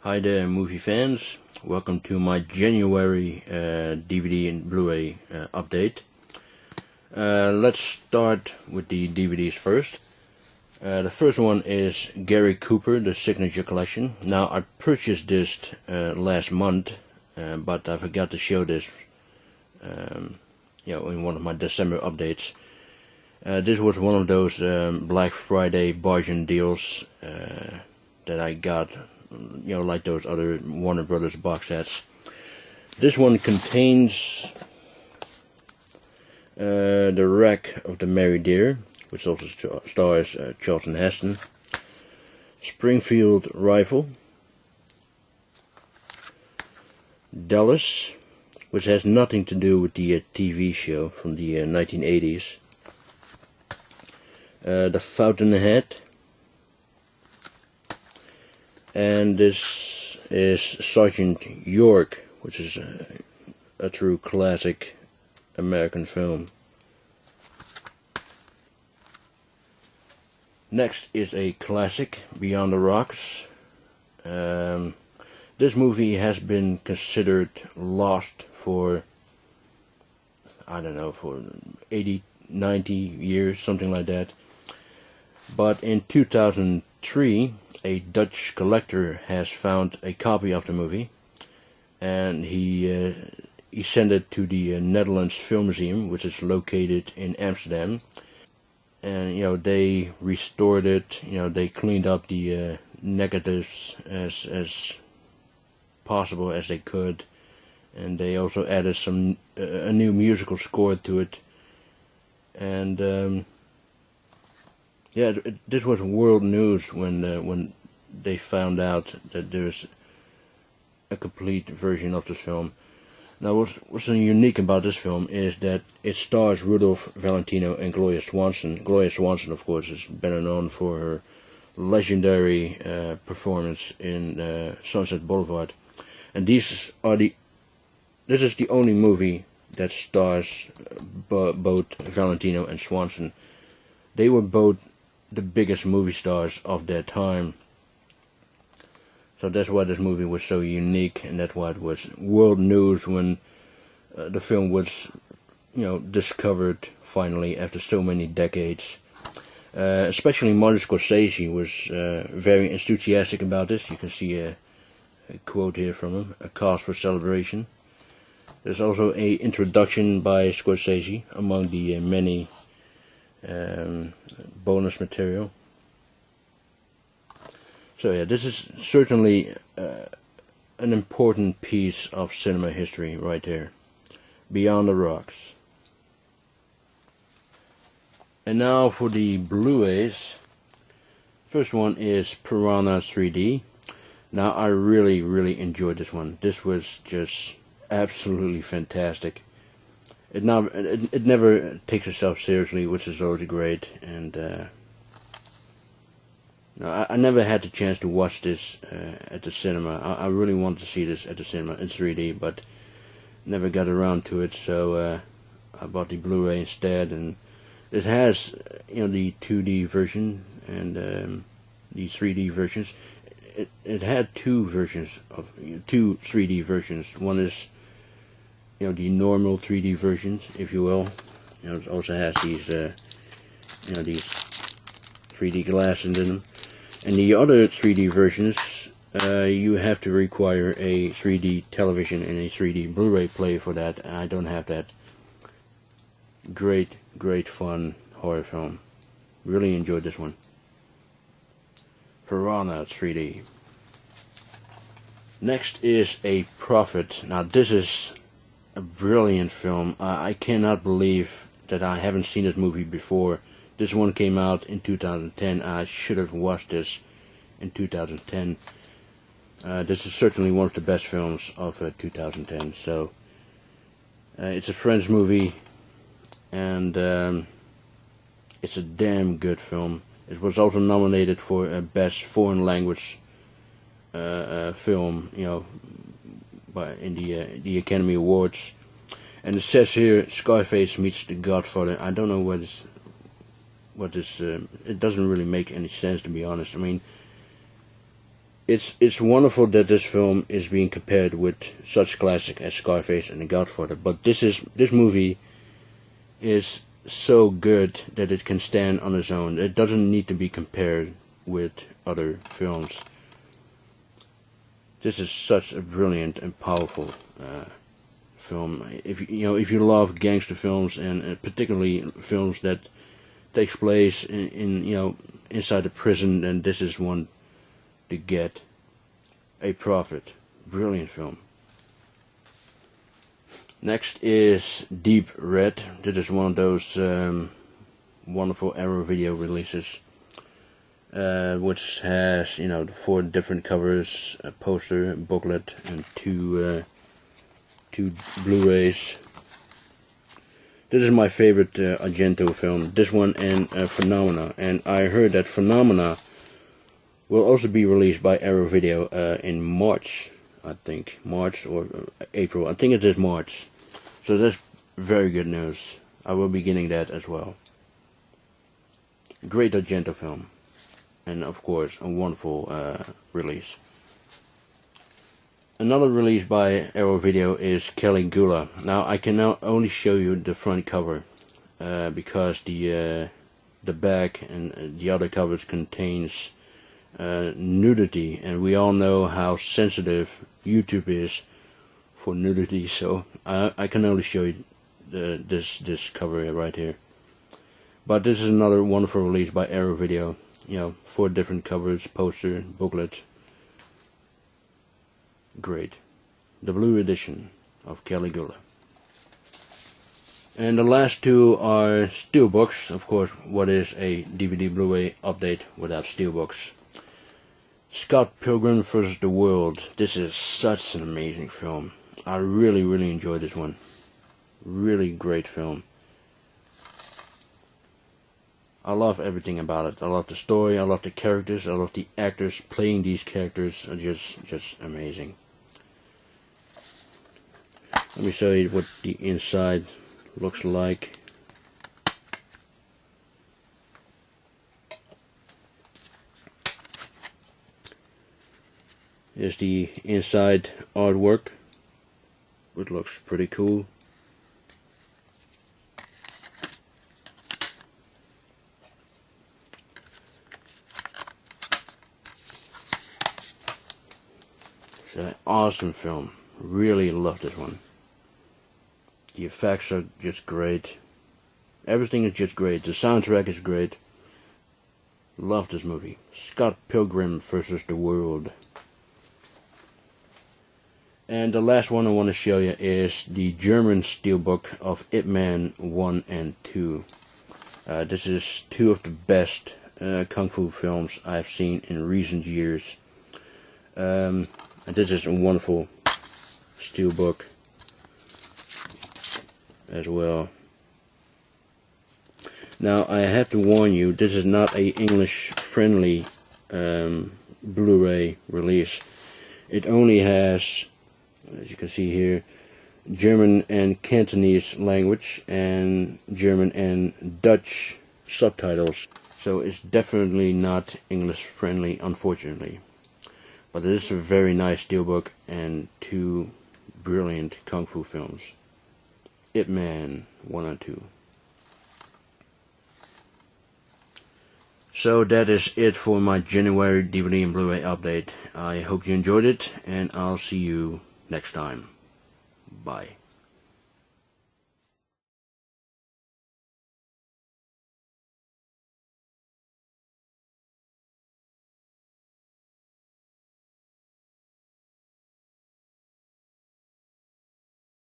Hi there, movie fans. Welcome to my January DVD and Blu-ray update. Let's start with the DVDs first. The first one is Gary Cooper, the Signature Collection. Now, I purchased this last month, but I forgot to show this in one of my December updates. This was one of those Black Friday bargain deals that I got, like those other Warner Brothers box sets. This one contains The Wreck of the Mary Dear, which also stars Charlton Heston, Springfield Rifle, Dallas, which has nothing to do with the TV show from the 1980s, The Fountainhead, and this is Sergeant York, which is a true classic American film. Next is a classic, Beyond the Rocks. This movie has been considered lost for, for 80, 90 years, something like that. But in 2003, a Dutch collector has found a copy of the movie, and he sent it to the Netherlands Film Museum, which is located in Amsterdam. And they restored it. They cleaned up the negatives as possible as they could, and they also added a new musical score to it. And this was world news when they found out that there's a complete version of this film. Now, what's unique about this film is that it stars Rudolph Valentino and Gloria Swanson. Gloria Swanson, of course, is better known for her legendary performance in Sunset Boulevard. And this is the only movie that stars both Valentino and Swanson. They were both the biggest movie stars of their time. So that's why this movie was so unique, and that's why it was world news when the film was, discovered finally after so many decades. Especially Martin Scorsese was very enthusiastic about this. You can see a quote here from him: "A cause for celebration." There's also a introduction by Scorsese among the many bonus material. So this is certainly an important piece of cinema history right there. Beyond the Rocks. And now for the Blu-rays. First one is Piranha 3D. Now, I really enjoyed this one. This was just absolutely fantastic. It never takes itself seriously, which is always great. And I never had the chance to watch this at the cinema. I really wanted to see this at the cinema in 3D, but never got around to it. So I bought the Blu-ray instead, and it has the 2D version and the 3D versions. It had two 3D versions. One is the normal 3D versions, if you will. It also has these these 3D glasses in them. And the other 3D versions, you have to require a 3D television and a 3D Blu-ray player for that, and I don't have that. Great fun horror film. Really enjoyed this one. Piranha 3D. Next is A Prophet. Now, this is a brilliant film. I cannot believe that I haven't seen this movie before. This one came out in 2010. I should have watched this in 2010. This is certainly one of the best films of 2010. So it's a French movie, and it's a damn good film. It was also nominated for Best Foreign Language Film, in the Academy Awards. And it says here, Scarface meets The Godfather. I don't know what this. It doesn't really make any sense, to be honest. I mean, it's wonderful that this film is being compared with such classic as Scarface and The Godfather. But this movie is so good that it can stand on its own. It doesn't need to be compared with other films. This is such a brilliant and powerful film. If you love gangster films, and particularly films that takes place in inside a prison, then this is one to get a profit. Brilliant film. Next is Deep Red. This is one of those wonderful Arrow Video releases, which has 4 different covers, a poster, a booklet, and two Blu-rays. This is my favorite Argento film. This one and Phenomena. And I heard that Phenomena will also be released by Arrow Video in March. I think March or April. I think it is March. So that's very good news. I will be getting that as well. Great Argento film. And of course a wonderful release. Another release by Arrow Video is Caligula. Now I can now only show you the front cover because the back and the other covers contains nudity, and we all know how sensitive YouTube is for nudity. So I can only show you this cover right here. But this is another wonderful release by Arrow Video. 4 different covers, poster, booklet. Great. The blue edition of Caligula. And the last 2 are steelbooks. Of course, what is a DVD Blu-ray update without steelbooks? Scott Pilgrim vs. the World. This is such an amazing film. I really enjoyed this one. Really great film. I love everything about it. I love the story, I love the characters, I love the actors playing these characters. Are just amazing. Let me show you what the inside looks like. Here's the inside artwork. It looks pretty cool. It's an awesome film. Really love this one. The effects are just great. Everything is just great. The soundtrack is great. Love this movie. Scott Pilgrim vs. the World. And the last one I want to show you is the German steelbook of Ip Man 1 and 2. This is 2 of the best kung fu films I've seen in recent years. And this is a wonderful steelbook as well. Now I have to warn you, this is not a English friendly Blu-ray release. It only has, as you can see here, German and Cantonese language and German and Dutch subtitles. So it's definitely not English friendly, unfortunately. But it is a very nice steelbook and 2 brilliant kung fu films. Ip Man 1 and 2. So that is it for my January DVD and Blu-ray update. I hope you enjoyed it, and I'll see you next time. Bye.